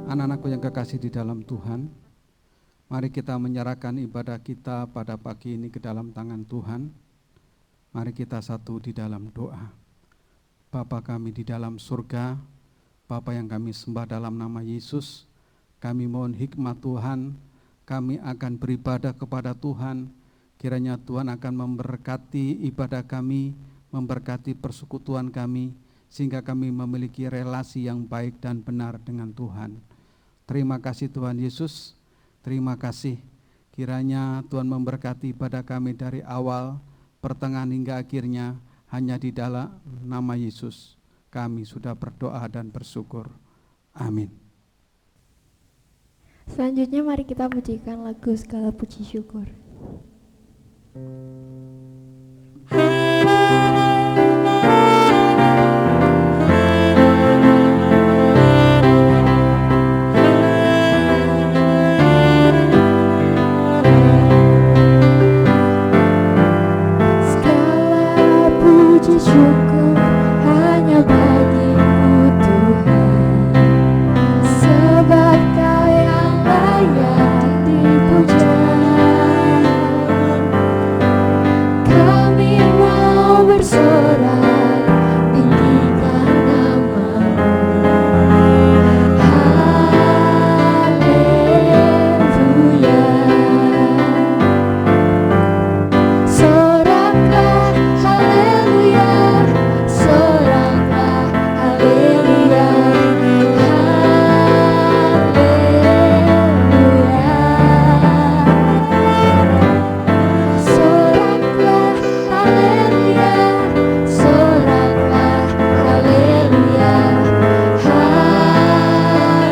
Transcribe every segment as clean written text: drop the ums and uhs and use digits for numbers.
Anak-anakku yang kekasih di dalam Tuhan, mari kita menyerahkan ibadah kita pada pagi ini ke dalam tangan Tuhan. Mari kita satu di dalam doa. Bapa kami di dalam surga, Bapa yang kami sembah dalam nama Yesus, kami mohon hikmat Tuhan, kami akan beribadah kepada Tuhan. Kiranya Tuhan akan memberkati ibadah kami, memberkati persekutuan kami, sehingga kami memiliki relasi yang baik dan benar dengan Tuhan. Terima kasih Tuhan Yesus, terima kasih. Kiranya Tuhan memberkati ibadah kami dari awal, pertengahan hingga akhirnya, hanya di dalam nama Yesus kami sudah berdoa dan bersyukur. Amin. Selanjutnya mari kita pujikan lagu Segala Puji Syukur. Syukur hanya bagimu Tuhan, sebab Kau yang layak dipuja. Kami mau bersorak tinggikan nama-Mu. Haleluya. Soraklah haleluya, soraklah haleluya, haleluya. Soraklah haleluya, soraklah haleluya, haleluya.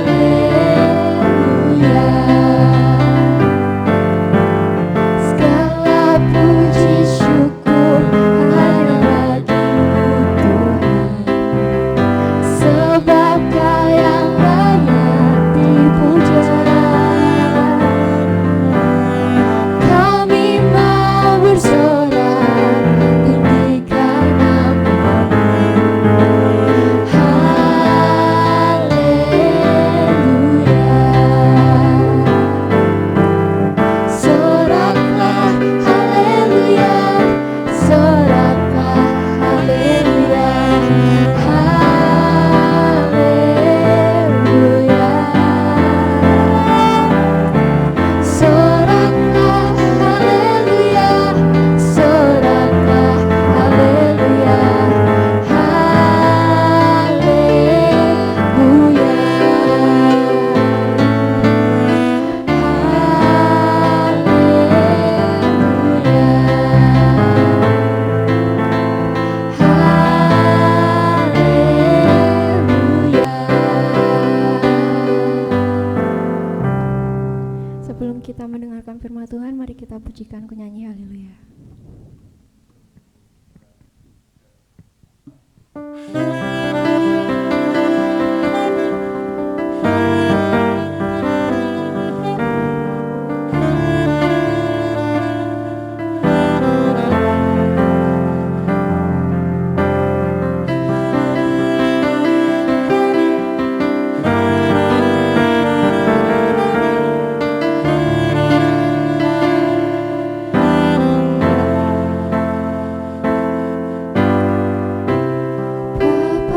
Segala puji syukur hanya bagimu Tuhan, sebab Kau yang layak dipuja. Kami mau bersorak tinggikan nama-Mu. Haleluya. Soraklah haleluya, soraklah haleluya, haleluya. Soraklah haleluya, soraklah haleluya, Sebelum kita mendengarkan firman Tuhan, mari kita pujikan penyanyi haleluya. Bapa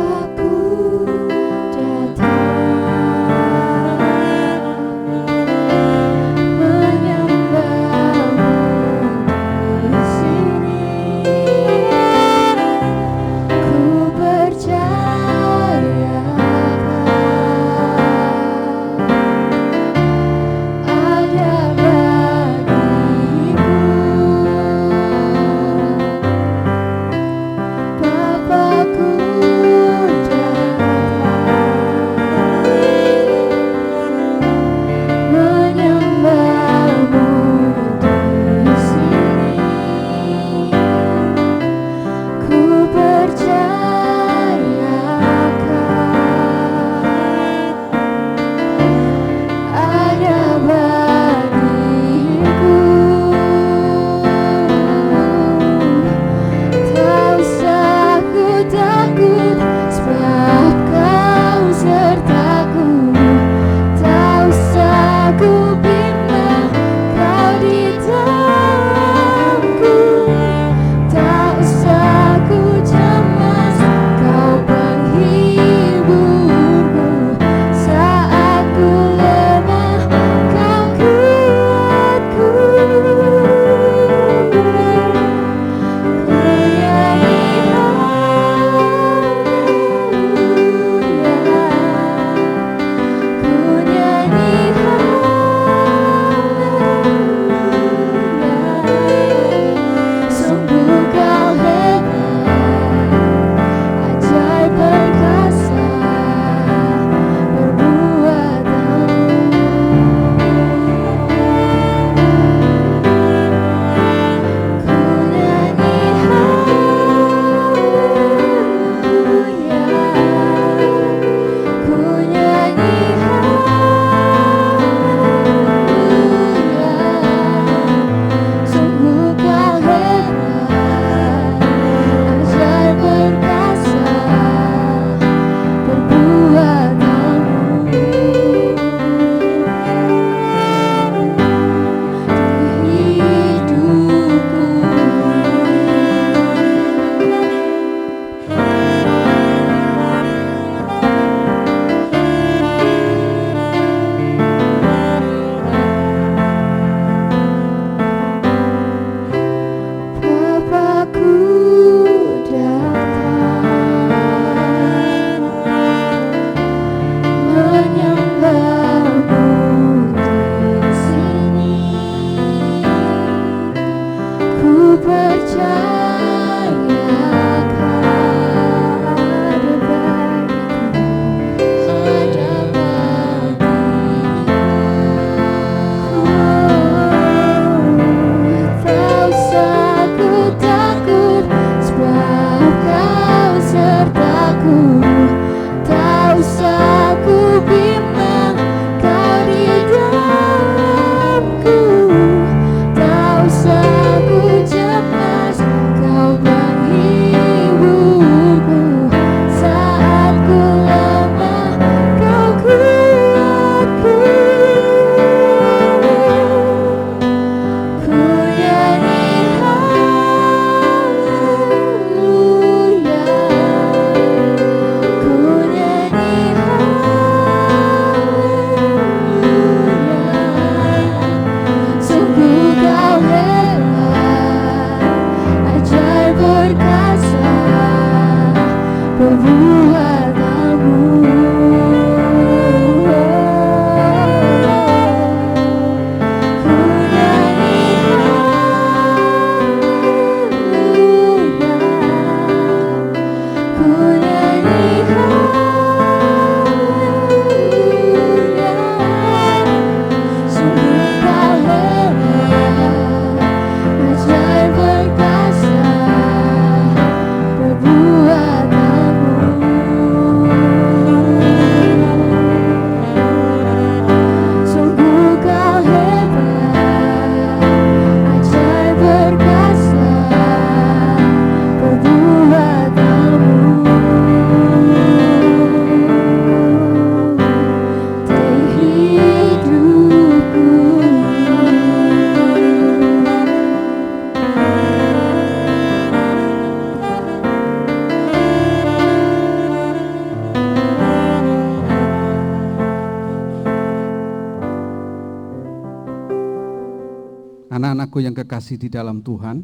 Anak-anakku yang kekasih di dalam Tuhan,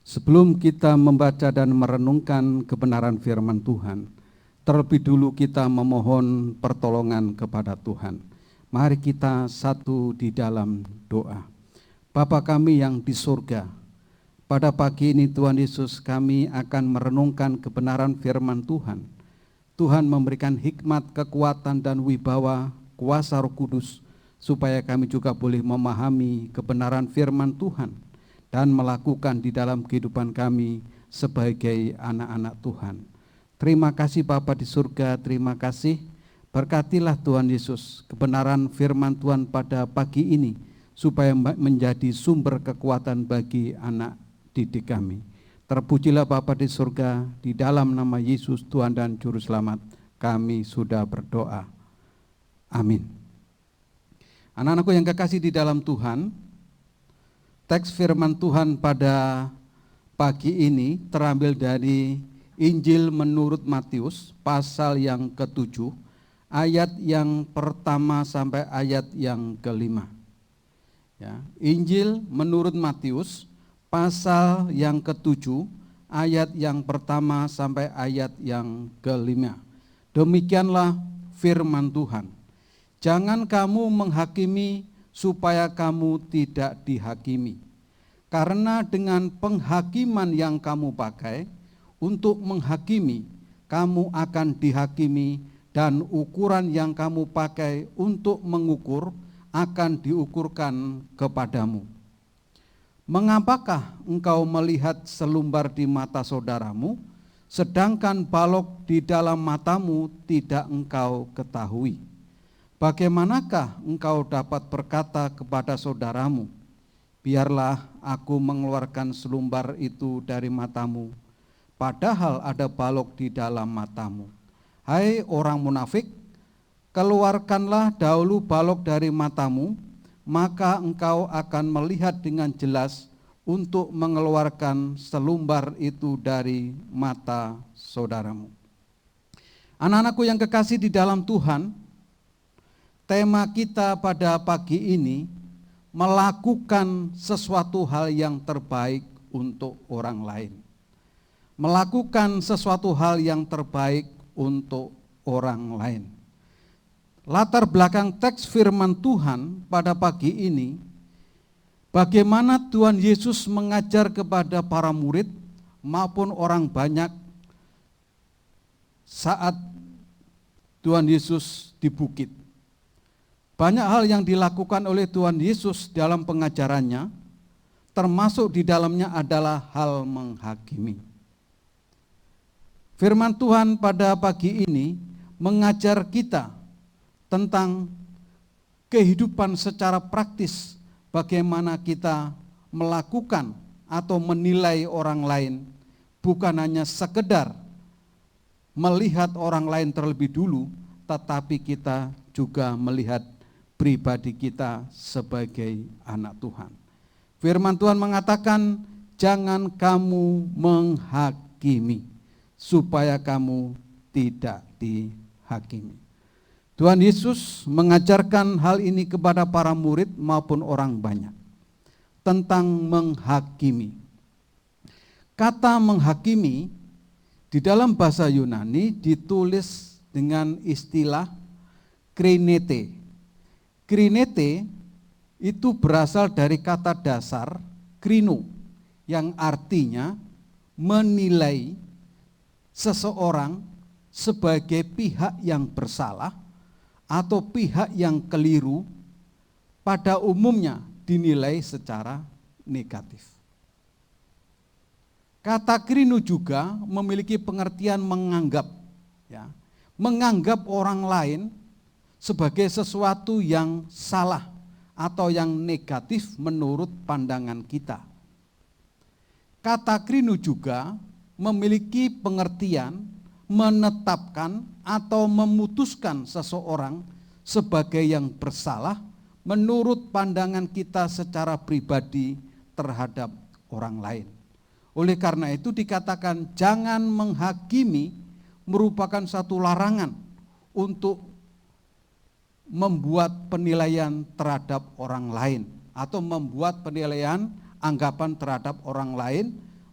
sebelum kita membaca dan merenungkan kebenaran firman Tuhan, terlebih dulu kita memohon pertolongan kepada Tuhan. Mari kita satu di dalam doa. Bapa kami yang di surga, pada pagi ini Tuhan Yesus, kami akan merenungkan kebenaran firman Tuhan. Tuhan memberikan hikmat, kekuatan, dan wibawa kuasa Roh Kudus, supaya kami juga boleh memahami kebenaran firman Tuhan dan melakukan di dalam kehidupan kami sebagai anak-anak Tuhan. Terima kasih Bapa di surga, terima kasih. Berkatilah Tuhan Yesus kebenaran firman Tuhan pada pagi ini, supaya menjadi sumber kekuatan bagi anak didik kami. Terpujilah Bapa di surga, di dalam nama Yesus Tuhan dan Juru Selamat kami sudah berdoa. Amin. Anak-anakku yang kekasih di dalam Tuhan, teks firman Tuhan pada pagi ini terambil dari Injil menurut Matius pasal yang ke-7, ayat yang pertama sampai ayat yang ke-5. Ya, Injil menurut Matius pasal yang ke-7, ayat yang pertama sampai ayat yang ke-5. Demikianlah firman Tuhan. Jangan kamu menghakimi supaya kamu tidak dihakimi. Karena dengan penghakiman yang kamu pakai untuk menghakimi, kamu akan dihakimi, dan ukuran yang kamu pakai untuk mengukur akan diukurkan kepadamu. Mengapakah engkau melihat selumbar di mata saudaramu, sedangkan balok di dalam matamu tidak engkau ketahui? Bagaimanakah engkau dapat berkata kepada saudaramu, biarlah aku mengeluarkan selumbar itu dari matamu, padahal ada balok di dalam matamu? Hai orang munafik, keluarkanlah dahulu balok dari matamu, maka engkau akan melihat dengan jelas untuk mengeluarkan selumbar itu dari mata saudaramu. Anak-anakku yang kekasih di dalam Tuhan, tema kita pada pagi ini melakukan sesuatu hal yang terbaik untuk orang lain. Melakukan sesuatu hal yang terbaik untuk orang lain. Latar belakang teks firman Tuhan pada pagi ini, bagaimana Tuhan Yesus mengajar kepada para murid maupun orang banyak saat Tuhan Yesus di bukit. Banyak hal yang dilakukan oleh Tuhan Yesus dalam pengajarannya, termasuk di dalamnya adalah hal menghakimi. Firman Tuhan pada pagi ini mengajar kita tentang kehidupan secara praktis, bagaimana kita melakukan atau menilai orang lain, bukan hanya sekedar melihat orang lain terlebih dulu, tetapi kita juga melihat pribadi kita sebagai anak Tuhan. Firman Tuhan mengatakan, jangan kamu menghakimi, supaya kamu tidak dihakimi. Tuhan Yesus mengajarkan hal ini kepada para murid maupun orang banyak tentang menghakimi. Kata menghakimi di dalam bahasa Yunani ditulis dengan istilah krinete. Krinete itu berasal dari kata dasar krino yang artinya menilai seseorang sebagai pihak yang bersalah atau pihak yang keliru, pada umumnya dinilai secara negatif. Kata krino juga memiliki pengertian menganggap, ya, menganggap orang lain sebagai sesuatu yang salah atau yang negatif menurut pandangan kita. Kata krino juga memiliki pengertian menetapkan atau memutuskan seseorang sebagai yang bersalah menurut pandangan kita secara pribadi terhadap orang lain. Oleh karena itu dikatakan jangan menghakimi merupakan satu larangan untuk membuat penilaian terhadap orang lain atau membuat penilaian anggapan terhadap orang lain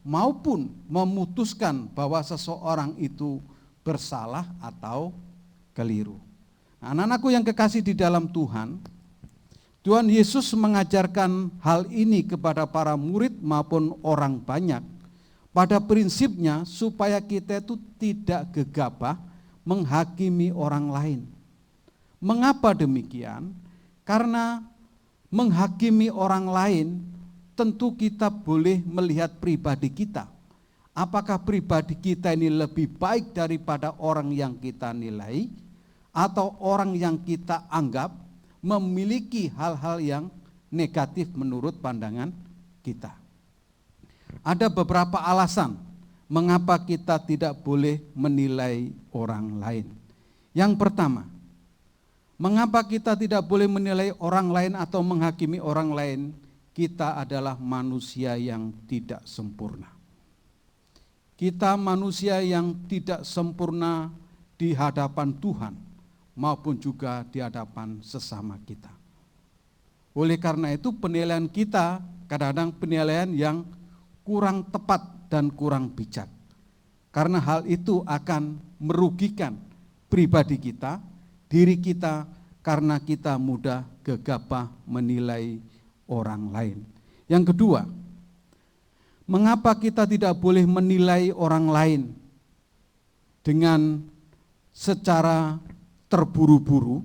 maupun memutuskan bahwa seseorang itu bersalah atau keliru. Nah, anak-anakku yang kekasih di dalam Tuhan, Tuhan Yesus mengajarkan hal ini kepada para murid maupun orang banyak. Pada prinsipnya supaya kita itu tidak gegabah menghakimi orang lain. Mengapa demikian? Karena menghakimi orang lain tentu kita boleh melihat pribadi kita. Apakah pribadi kita ini lebih baik daripada orang yang kita nilai atau orang yang kita anggap memiliki hal-hal yang negatif menurut pandangan kita. Ada beberapa alasan mengapa kita tidak boleh menilai orang lain. Yang pertama, mengapa kita tidak boleh menilai orang lain atau menghakimi orang lain? Kita adalah manusia yang tidak sempurna. Kita manusia yang tidak sempurna di hadapan Tuhan maupun juga di hadapan sesama kita. Oleh karena itu penilaian kita kadang-kadang penilaian yang kurang tepat dan kurang bijak. Karena hal itu akan merugikan pribadi kita, diri kita, karena kita mudah gegabah menilai orang lain. Yang kedua, mengapa kita tidak boleh menilai orang lain dengan secara terburu-buru?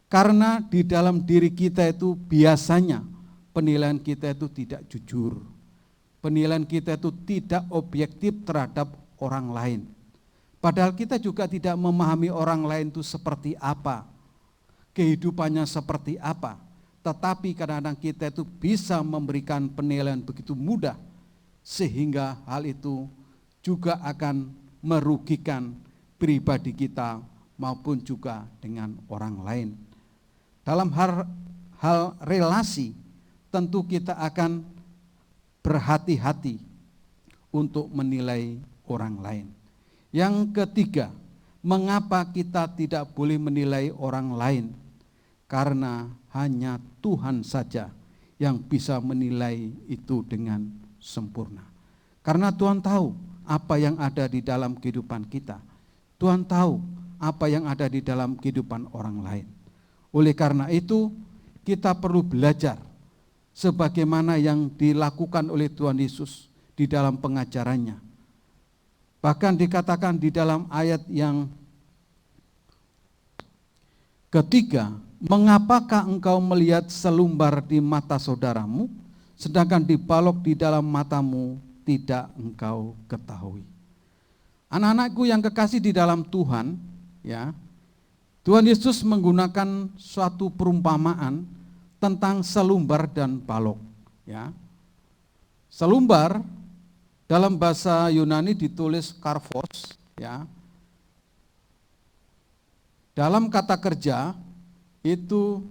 Karena di dalam diri kita itu biasanya penilaian kita itu tidak jujur. Penilaian kita itu tidak objektif terhadap orang lain. Padahal kita juga tidak memahami orang lain itu seperti apa, kehidupannya seperti apa. Tetapi kadang-kadang kita itu bisa memberikan penilaian begitu mudah, sehingga hal itu juga akan merugikan pribadi kita maupun juga dengan orang lain. Dalam hal relasi, tentu kita akan berhati-hati untuk menilai orang lain. Yang ketiga, mengapa kita tidak boleh menilai orang lain? Karena hanya Tuhan saja yang bisa menilai itu dengan sempurna. Karena Tuhan tahu apa yang ada di dalam kehidupan kita. Tuhan tahu apa yang ada di dalam kehidupan orang lain. Oleh karena itu, kita perlu belajar sebagaimana yang dilakukan oleh Tuhan Yesus di dalam pengajarannya. Bahkan dikatakan di dalam ayat yang ketiga, mengapakah engkau melihat selumbar di mata saudaramu, sedangkan dibalok di dalam matamu tidak engkau ketahui. Anak-anakku yang kekasih di dalam Tuhan, ya, Tuhan Yesus menggunakan suatu perumpamaan tentang selumbar dan balok. Ya. Selumbar dalam bahasa Yunani ditulis karphos. Ya. Dalam kata kerja itu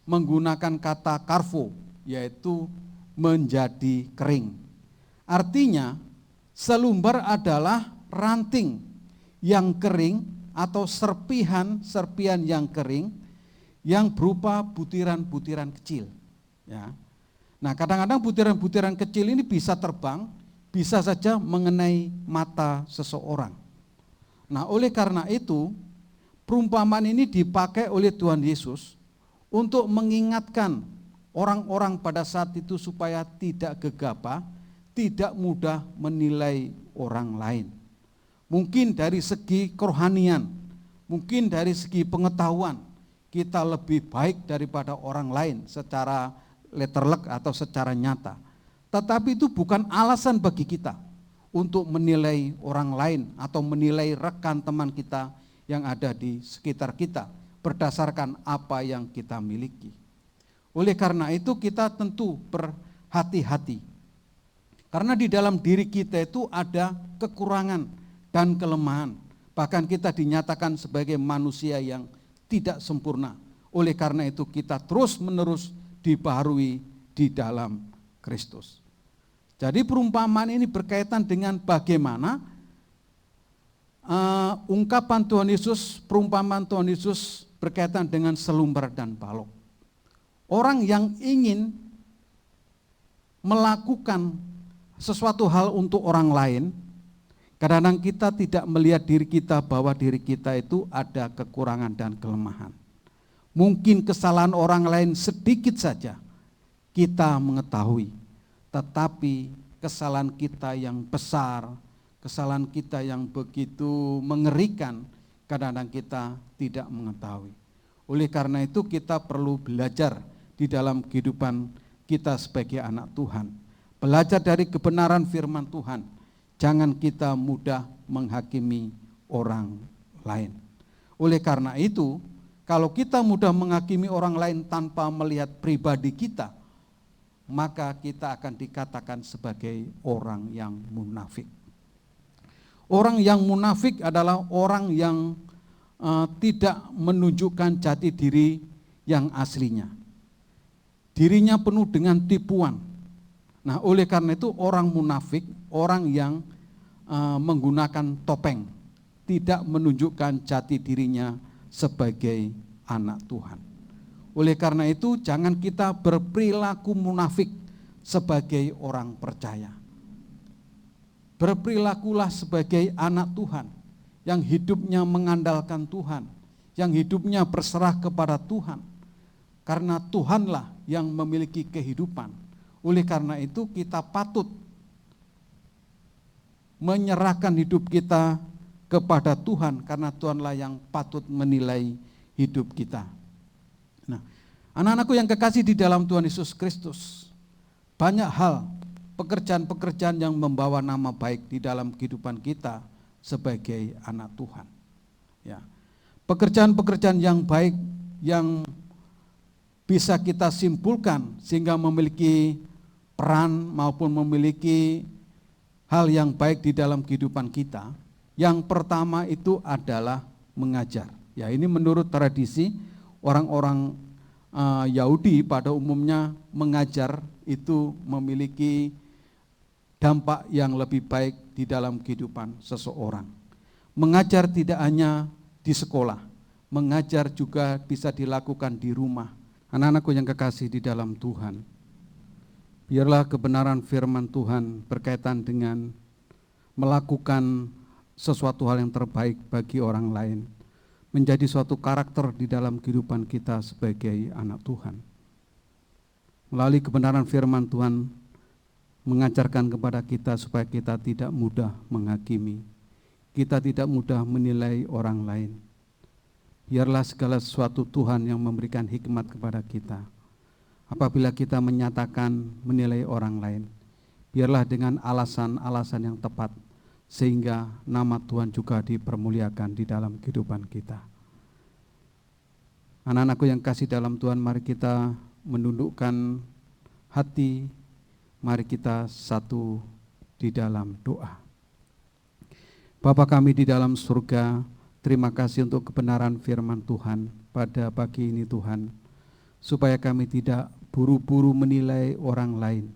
menggunakan kata karfo, yaitu menjadi kering. Artinya selumbar adalah ranting yang kering atau serpihan yang kering yang berupa butiran-butiran kecil. Ya. Nah, kadang-kadang butiran-butiran kecil ini bisa terbang, bisa saja mengenai mata seseorang. Nah, oleh karena itu, perumpamaan ini dipakai oleh Tuhan Yesus untuk mengingatkan orang-orang pada saat itu supaya tidak gegabah, tidak mudah menilai orang lain. Mungkin dari segi kerohanian, mungkin dari segi pengetahuan, kita lebih baik daripada orang lain secara letterlek atau secara nyata. Tetapi itu bukan alasan bagi kita untuk menilai orang lain atau menilai rekan teman kita yang ada di sekitar kita berdasarkan apa yang kita miliki. Oleh karena itu kita tentu berhati-hati. Karena di dalam diri kita itu ada kekurangan dan kelemahan. Bahkan kita dinyatakan sebagai manusia yang tidak sempurna. Oleh karena itu kita terus-menerus dibaharui di dalam Kristus. Jadi perumpamaan ini berkaitan dengan bagaimana ungkapan Tuhan Yesus, perumpamaan Tuhan Yesus berkaitan dengan selumbar dan balok. Orang yang ingin melakukan sesuatu hal untuk orang lain, kadang-kadang kita tidak melihat diri kita bahwa diri kita itu ada kekurangan dan kelemahan. Mungkin kesalahan orang lain sedikit saja kita mengetahui, tetapi kesalahan kita yang besar, kesalahan kita yang begitu mengerikan, kadang-kadang kita tidak mengetahui. Oleh karena itu kita perlu belajar di dalam kehidupan kita sebagai anak Tuhan. Belajar dari kebenaran firman Tuhan. Jangan kita mudah menghakimi orang lain. Oleh karena itu, kalau kita mudah menghakimi orang lain tanpa melihat pribadi kita, maka kita akan dikatakan sebagai orang yang munafik. Orang yang munafik adalah orang yang tidak menunjukkan jati diri yang aslinya. Dirinya penuh dengan tipuan. Nah, oleh karena itu orang munafik, orang yang menggunakan topeng, tidak menunjukkan jati dirinya sebagai anak Tuhan. Oleh karena itu jangan kita berperilaku munafik sebagai orang percaya. Berperilakulah sebagai anak Tuhan yang hidupnya mengandalkan Tuhan, yang hidupnya berserah kepada Tuhan. Karena Tuhanlah yang memiliki kehidupan. Oleh karena itu kita patut menyerahkan hidup kita kepada Tuhan, karena Tuhanlah yang patut menilai hidup kita. Nah, anak-anakku yang kekasih di dalam Tuhan Yesus Kristus, banyak hal, pekerjaan-pekerjaan yang membawa nama baik di dalam kehidupan kita sebagai anak Tuhan. Ya. Pekerjaan-pekerjaan yang baik yang bisa kita simpulkan sehingga memiliki peran maupun memiliki hal yang baik di dalam kehidupan kita. Yang pertama itu adalah mengajar. Ya, ini menurut tradisi orang-orang Yahudi pada umumnya mengajar itu memiliki dampak yang lebih baik di dalam kehidupan seseorang. Mengajar tidak hanya di sekolah, mengajar juga bisa dilakukan di rumah. Anak-anakku yang kekasih di dalam Tuhan, biarlah kebenaran firman Tuhan berkaitan dengan melakukan sesuatu hal yang terbaik bagi orang lain menjadi suatu karakter di dalam kehidupan kita sebagai anak Tuhan. Melalui kebenaran firman Tuhan mengajarkan kepada kita supaya kita tidak mudah menghakimi, kita tidak mudah menilai orang lain. Biarlah segala sesuatu Tuhan yang memberikan hikmat kepada kita. Apabila kita menyatakan menilai orang lain, biarlah dengan alasan-alasan yang tepat, sehingga nama Tuhan juga dipermuliakan di dalam kehidupan kita. Anak-anakku yang kasih dalam Tuhan, mari kita menundukkan hati, mari kita satu di dalam doa. Bapa kami di dalam surga, terima kasih untuk kebenaran firman Tuhan pada pagi ini Tuhan, supaya kami tidak buru-buru menilai orang lain,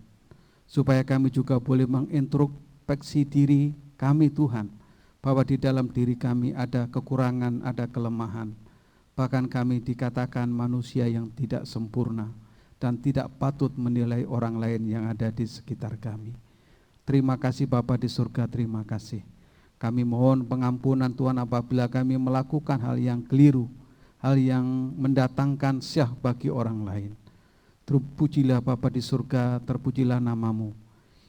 supaya kami juga boleh mengintrospeksi diri kami Tuhan, bahwa di dalam diri kami ada kekurangan, ada kelemahan, bahkan kami dikatakan manusia yang tidak sempurna dan tidak patut menilai orang lain yang ada di sekitar kami. Terima kasih Bapa di surga, terima kasih. Kami mohon pengampunan Tuhan apabila kami melakukan hal yang keliru, hal yang mendatangkan syah bagi orang lain. Terpujilah Bapa di surga, terpujilah nama-Mu.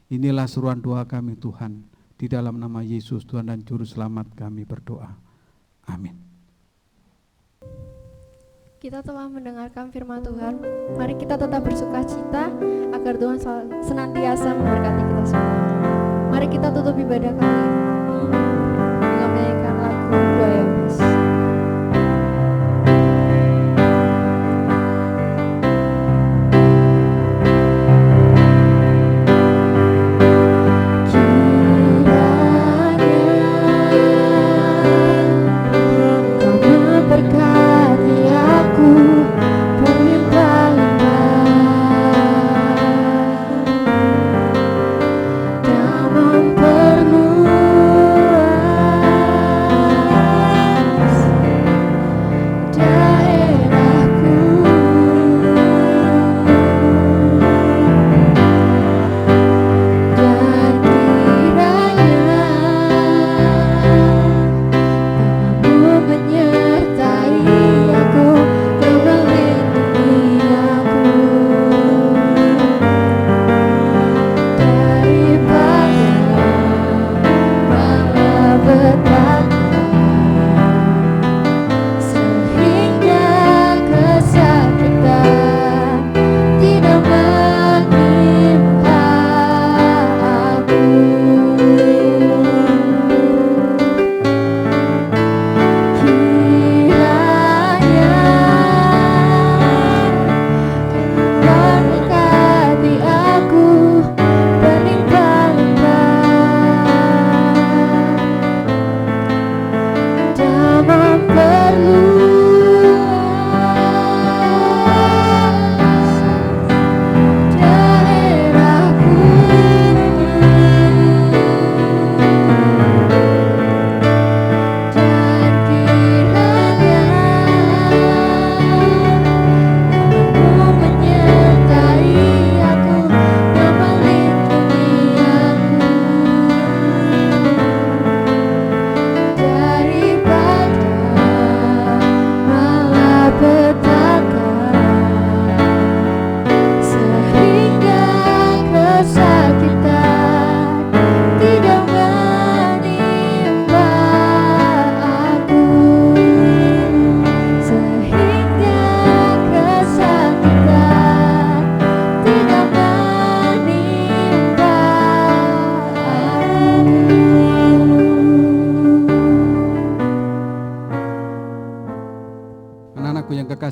Inilah seruan doa kami Tuhan, di dalam nama Yesus Tuhan dan Juru Selamat kami berdoa. Amin. Kita telah mendengarkan firman Tuhan. Mari kita tetap bersuka cita agar Tuhan senantiasa memberkati kita semua. Mari kita tutup ibadah kali ini dengan menyanyikan lagu Dua Yabes. Tak memperlukan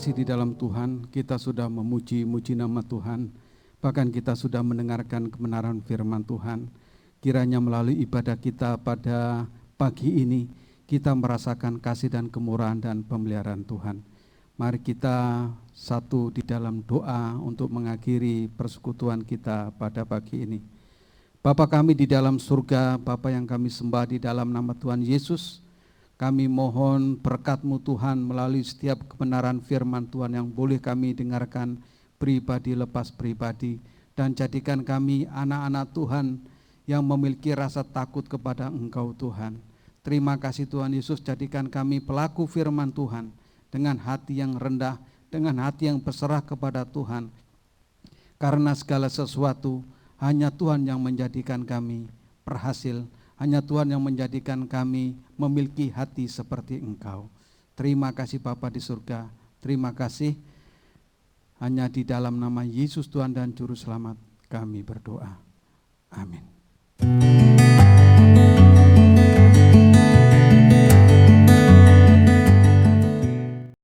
kasih di dalam Tuhan, kita sudah memuji-muji nama Tuhan, bahkan kita sudah mendengarkan kebenaran firman Tuhan. Kiranya melalui ibadah kita pada pagi ini, kita merasakan kasih dan kemurahan dan pemeliharaan Tuhan. Mari kita satu di dalam doa untuk mengakhiri persekutuan kita pada pagi ini. Bapa kami di dalam surga, Bapa yang kami sembah di dalam nama Tuhan Yesus, kami mohon berkat-Mu Tuhan melalui setiap kebenaran firman Tuhan yang boleh kami dengarkan pribadi lepas pribadi, dan jadikan kami anak-anak Tuhan yang memiliki rasa takut kepada Engkau Tuhan. Terima kasih Tuhan Yesus, jadikan kami pelaku firman Tuhan dengan hati yang rendah, dengan hati yang berserah kepada Tuhan. Karena segala sesuatu hanya Tuhan yang menjadikan kami berhasil, hanya Tuhan yang menjadikan kami memiliki hati seperti Engkau. Terima kasih Bapa di surga, terima kasih. Hanya di dalam nama Yesus Tuhan dan Juru Selamat kami berdoa. Amin.